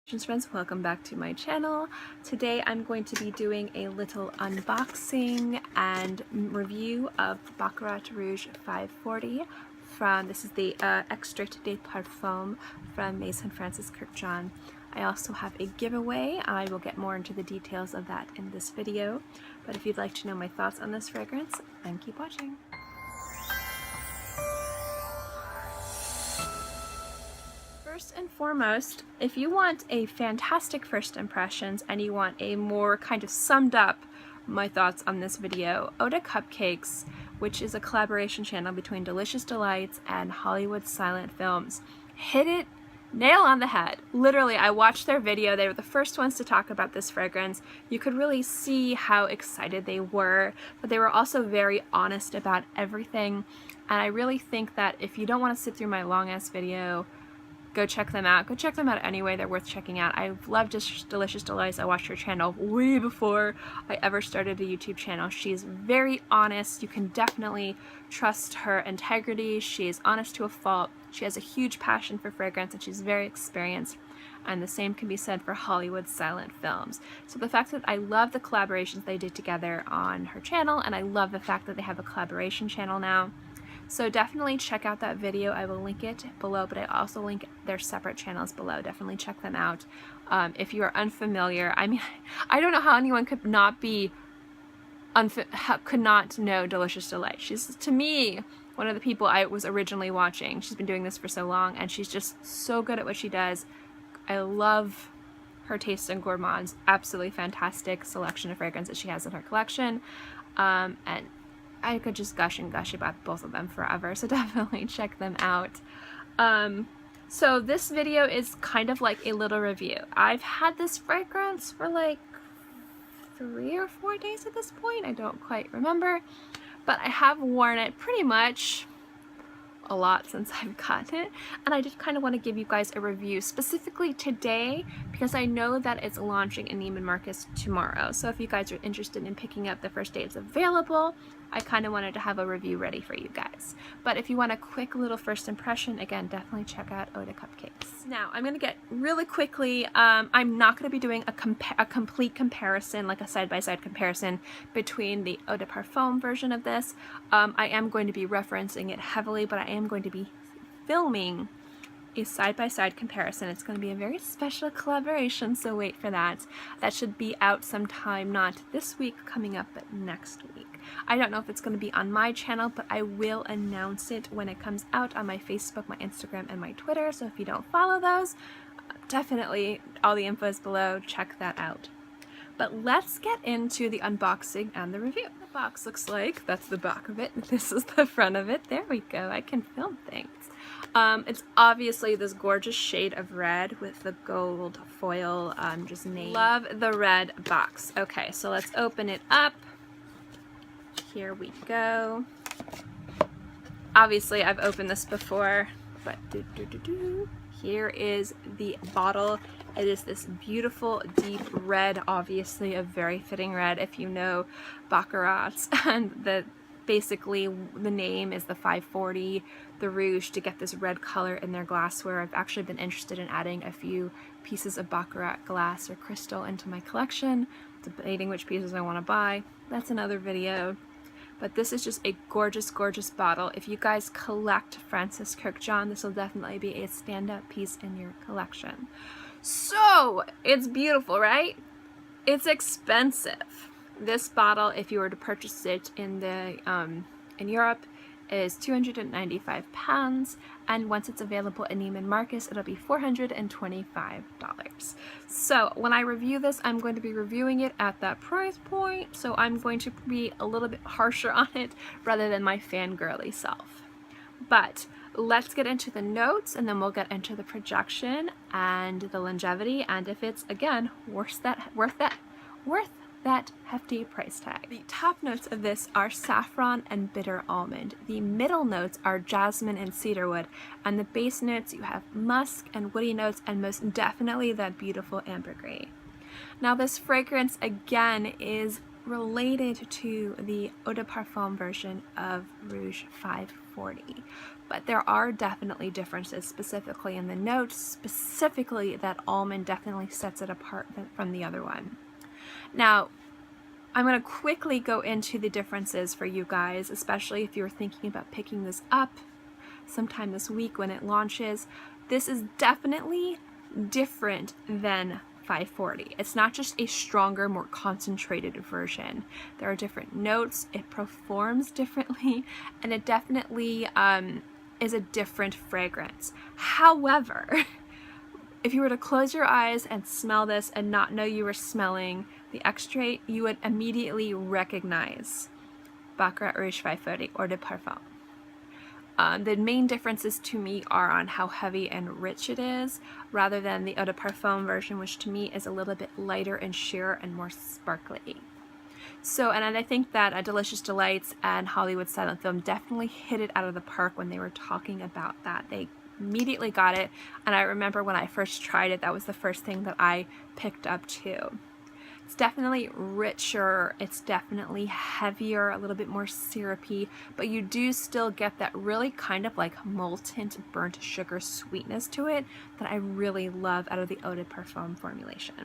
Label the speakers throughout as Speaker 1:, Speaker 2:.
Speaker 1: Friends, welcome back to my channel. Today I'm going to be doing a little unboxing and review of Baccarat Rouge 540 this is the Extrait de Parfum from Maison Francis Kurkdjian. I also have a giveaway. I will get more into the details of that in this video, but if you'd like to know my thoughts on this fragrance, then keep watching. First and foremost, if you want a fantastic first impressions and you want a more kind of summed up my thoughts on this video, Oda Cupcakes, which is a collaboration channel between Delicious Delights and Hollywood Silent Films, hit it nail on the head. Literally, I watched their video. They were the first ones to talk about this fragrance. You could really see how excited they were, but they were also very honest about everything. And I really think that if you don't want to sit through my long ass video, go check them out. Go check them out anyway. They're worth checking out. I love Delicious Delights. I watched her channel way before I ever started a YouTube channel. She's very honest. You can definitely trust her integrity. She is honest to a fault. She has a huge passion for fragrance and she's very experienced. And the same can be said for Hollywood Silent Films. So the fact that I love the collaborations they did together on her channel, and I love the fact that they have a collaboration channel now. So definitely check out that video. I will link it below, but I also link their separate channels below. Definitely check them out. If you are unfamiliar, I mean, I don't know how anyone could not be could not know Delicious Delight. She's, to me, one of the people I was originally watching. She's been doing this for so long, and she's just so good at what she does. I love her Tastes and Gourmands. Absolutely fantastic selection of fragrances she has in her collection, and I could just gush and gush about both of them forever, so definitely check them out. So this video is kind of like a little review. I've had this fragrance for like 3 or 4 days at this point. I don't quite remember, but I have worn it pretty much a lot since I've gotten it, and I just kind of want to give you guys a review specifically today because I know that it's launching in Neiman Marcus tomorrow. So if you guys are interested in picking up the first day it's available, I kind of wanted to have a review ready for you guys. But if you want a quick little first impression, again, definitely check out Oda Cupcakes. Now, I'm going to get really quickly, I'm not going to be doing a complete comparison, like a side-by-side comparison between the Eau de Parfum version of this. I am going to be referencing it heavily, but I am going to be filming a side-by-side comparison. It's going to be a very special collaboration, so wait for that. That should be out sometime, not this week coming up, but next week. I don't know if it's going to be on my channel, but I will announce it when it comes out on my Facebook, my Instagram, and my Twitter, so if you don't follow those, definitely all the info is below. Check that out. But let's get into the unboxing and the review. The box looks like, that's the back of it, this is the front of it. There we go, I can film things. It's obviously this gorgeous shade of red with the gold foil just name. Love the red box. Okay, so let's open it up. Here we go. Obviously I've opened this before, but here is the bottle. It is this beautiful deep red, obviously a very fitting red if you know Baccarats, and basically the name is the 540, the Rouge, to get this red color in their glassware. I've actually been interested in adding a few pieces of Baccarat glass or crystal into my collection, debating which pieces I want to buy. That's another video. But this is just a gorgeous, gorgeous bottle. If you guys collect Francis Kurkdjian, this will definitely be a standout piece in your collection. So, it's beautiful, right? It's expensive. This bottle, if you were to purchase it in Europe, is £295, and once it's available in Neiman Marcus, it'll be $425. So when I review this, I'm going to be reviewing it at that price point, so I'm going to be a little bit harsher on it rather than my fangirly self. But let's get into the notes, and then we'll get into the projection and the longevity, and if it's, again, worth that hefty price tag. The top notes of this are saffron and bitter almond. The middle notes are jasmine and cedarwood, and the base notes you have musk and woody notes, and most definitely that beautiful ambergris. Now this fragrance again is related to the Eau de Parfum version of Rouge 540, but there are definitely differences, specifically in the notes, specifically that almond definitely sets it apart from the other one. Now, I'm going to quickly go into the differences for you guys, especially if you're thinking about picking this up sometime this week when it launches. This is definitely different than 540. It's not just a stronger, more concentrated version. There are different notes, it performs differently, and it definitely is a different fragrance. However, if you were to close your eyes and smell this and not know you were smelling the extrait, you would immediately recognize Baccarat Rouge 540 Eau de Parfum. The main differences to me are on how heavy and rich it is, rather than the Eau de Parfum version, which to me is a little bit lighter and sheer and more sparkly. So, and I think that Delicious Delights and Hollywood Silent Film definitely hit it out of the park when they were talking about that. They immediately got it, and I remember when I first tried it, that was the first thing that I picked up too. It's definitely richer, it's definitely heavier, a little bit more syrupy, but you do still get that really kind of like molten burnt sugar sweetness to it that I really love out of the Eau de Parfum formulation.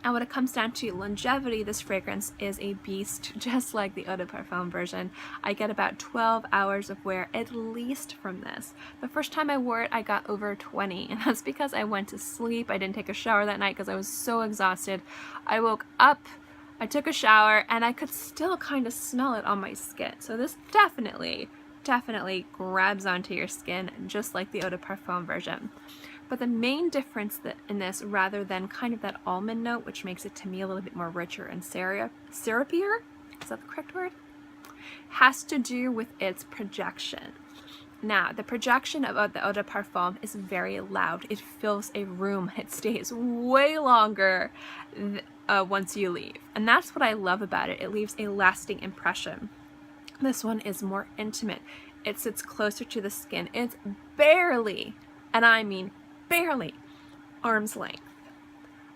Speaker 1: Now when it comes down to longevity, this fragrance is a beast, just like the Eau de Parfum version. I get about 12 hours of wear at least from this. The first time I wore it, I got over 20, and that's because I went to sleep. I didn't take a shower that night because I was so exhausted. I woke up, I took a shower, and I could still kind of smell it on my skin. So this definitely grabs onto your skin, just like the Eau de Parfum version. But the main difference in this, rather than kind of that almond note, which makes it to me a little bit more richer and syrupier, is that the correct word? Has to do with its projection. Now, the projection of the Eau de Parfum is very loud. It fills a room. It stays way longer once you leave. And that's what I love about it. It leaves a lasting impression. This one is more intimate. It sits closer to the skin. It's barely, and I mean barely, arm's length.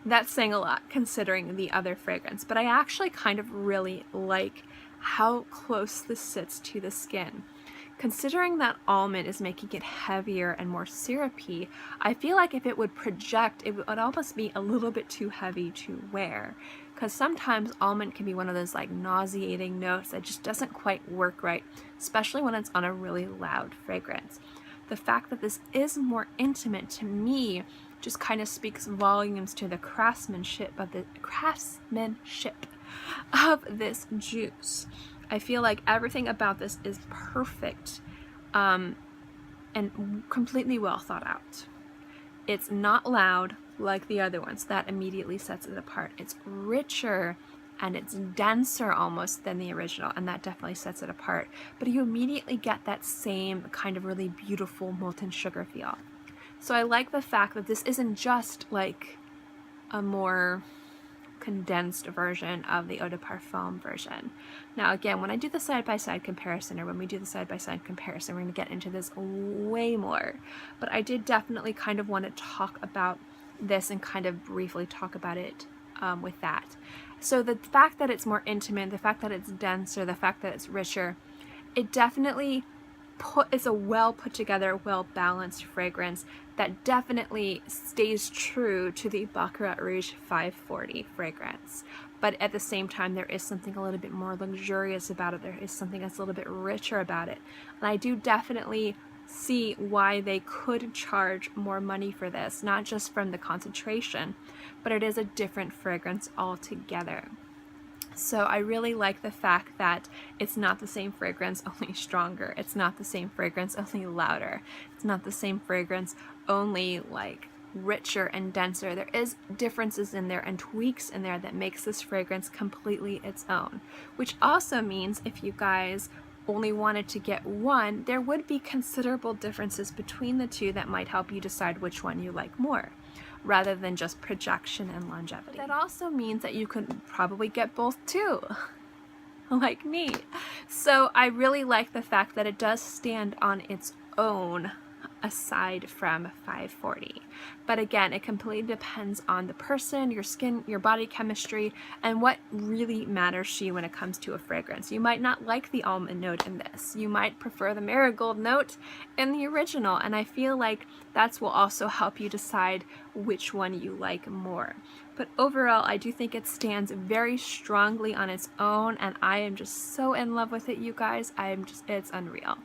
Speaker 1: That's saying a lot considering the other fragrance, but I actually kind of really like how close this sits to the skin. Considering that almond is making it heavier and more syrupy, I feel like if it would project, it would almost be a little bit too heavy to wear. Because sometimes almond can be one of those like nauseating notes that just doesn't quite work right, especially when it's on a really loud fragrance. The fact that this is more intimate to me just kind of speaks volumes to the craftsmanship of this juice. I feel like everything about this is perfect and completely well thought out. It's not loud like the other ones. That immediately sets it apart. It's richer and it's denser almost than the original, and that definitely sets it apart. But you immediately get that same kind of really beautiful molten sugar feel. So I like the fact that this isn't just like a more condensed version of the Eau de Parfum version. Now again, when I do the side-by-side comparison, or when we do the side-by-side comparison, we're going to get into this way more. But I did definitely kind of want to talk about this and kind of briefly talk about it with that. So the fact that it's more intimate, the fact that it's denser, the fact that it's richer, it definitely is a well put together, well balanced fragrance that definitely stays true to the Baccarat Rouge 540 fragrance. But at the same time, there is something a little bit more luxurious about it. There is something that's a little bit richer about it. And I do definitely see why they could charge more money for this, not just from the concentration, but it is a different fragrance altogether. So I really like the fact that it's not the same fragrance, only stronger. It's not the same fragrance, only louder. It's not the same fragrance, only like richer and denser. There is differences in there and tweaks in there that makes this fragrance completely its own, which also means if you guys only wanted to get one, there would be considerable differences between the two that might help you decide which one you like more, rather than just projection and longevity. That also means that you could probably get both too, like me. So I really like the fact that it does stand on its own aside from 540. But again, it completely depends on the person, your skin, your body chemistry, and what really matters to you when it comes to a fragrance. You might not like the almond note in this. You might prefer the marigold note in the original, and I feel like that will also help you decide which one you like more. But overall, I do think it stands very strongly on its own, and I am just so in love with it, you guys. It's unreal.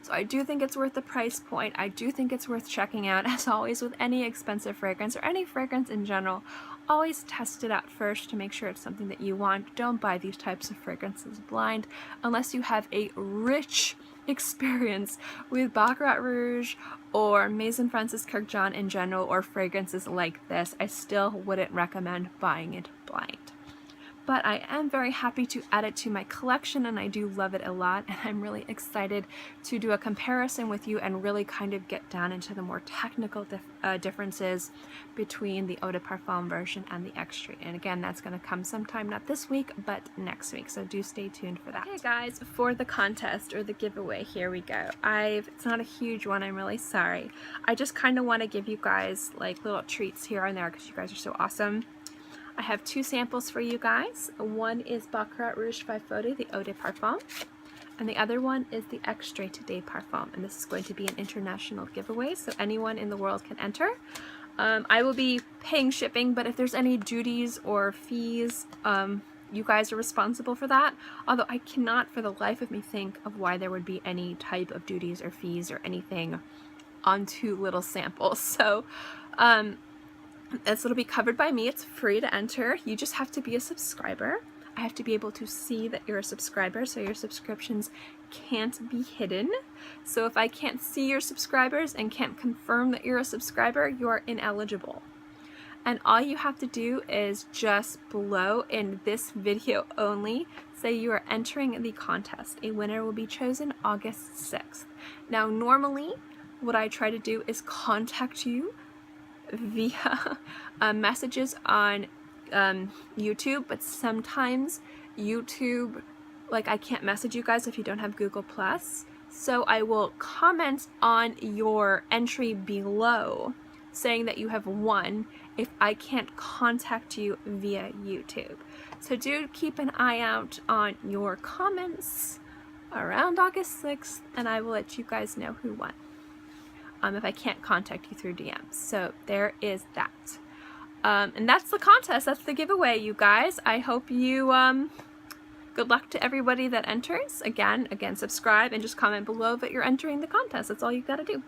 Speaker 1: So I do think it's worth the price point. I do think it's worth checking out. As always with any expensive fragrance or any fragrance in general, always test it out first to make sure it's something that you want. Don't buy these types of fragrances blind unless you have a rich experience with Baccarat Rouge or Maison Francis Kurkdjian in general, or fragrances like this. I still wouldn't recommend buying it blind. But I am very happy to add it to my collection, and I do love it a lot, and I'm really excited to do a comparison with you and really kind of get down into the more technical differences between the Eau de Parfum version and the Extrait. And again, that's going to come sometime, not this week, but next week, so do stay tuned for that. Okay guys, for the contest or the giveaway, here we go. It's not a huge one, I'm really sorry. I just kind of want to give you guys like little treats here and there because you guys are so awesome. I have two samples for you guys. One is Baccarat Rouge 540, the Eau de Parfum, and the other one is the EXTRAIT de Parfum, and this is going to be an international giveaway, so anyone in the world can enter. I will be paying shipping, but if there's any duties or fees, you guys are responsible for that, although I cannot for the life of me think of why there would be any type of duties or fees or anything on two little samples. So it'll be covered by me. It's free to enter. You just have to be a subscriber. I have to be able to see that you're a subscriber, so your subscriptions can't be hidden. So if I can't see your subscribers and can't confirm that you're a subscriber, you are ineligible. And all you have to do is just below in this video only say you are entering the contest. A winner will be chosen August 6th. Now normally what I try to do is contact you via messages on YouTube, but sometimes YouTube, like, I can't message you guys if you don't have Google Plus, so I will comment on your entry below saying that you have won if I can't contact you via YouTube. So do keep an eye out on your comments around August 6th, and I will let you guys know who won. If I can't contact you through DMs. So there is that. And that's the contest. That's the giveaway, you guys. I hope you, good luck to everybody that enters. Again, subscribe and just comment below that you're entering the contest. That's all you gotta do.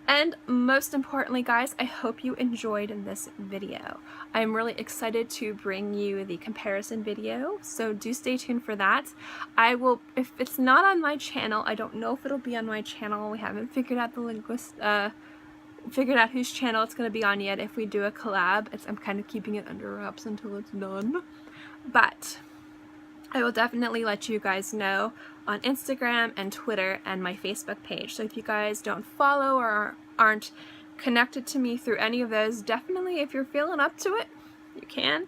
Speaker 1: And most importantly, guys, I hope you enjoyed this video. I'm really excited to bring you the comparison video, so do stay tuned for that. I will, if it's not on my channel, I don't know if it'll be on my channel. We haven't figured out figured out whose channel it's going to be on yet. If we do a collab, I'm kind of keeping it under wraps until it's done. But I will definitely let you guys know on Instagram and Twitter and my Facebook page. So if you guys don't follow or aren't connected to me through any of those, definitely, if you're feeling up to it, you can.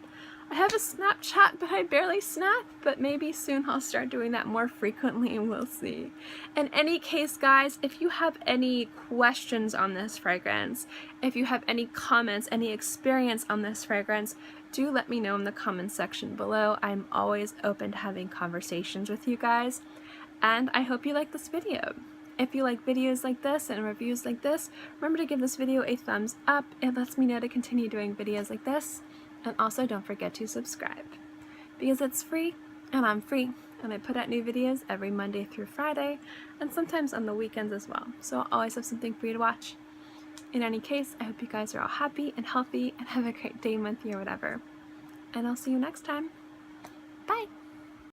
Speaker 1: I have a Snapchat, but I barely snap, but maybe soon I'll start doing that more frequently, and we'll see. In any case, guys, if you have any questions on this fragrance, if you have any comments, any experience on this fragrance, do let me know in the comments section below. I'm always open to having conversations with you guys, and I hope you like this video. If you like videos like this and reviews like this, remember to give this video a thumbs up. It lets me know to continue doing videos like this. And also don't forget to subscribe, because it's free and I'm free, and I put out new videos every Monday through Friday, and sometimes on the weekends as well. So I'll always have something for you to watch. In any case, I hope you guys are all happy and healthy and have a great day, month, year, whatever. And I'll see you next time. Bye!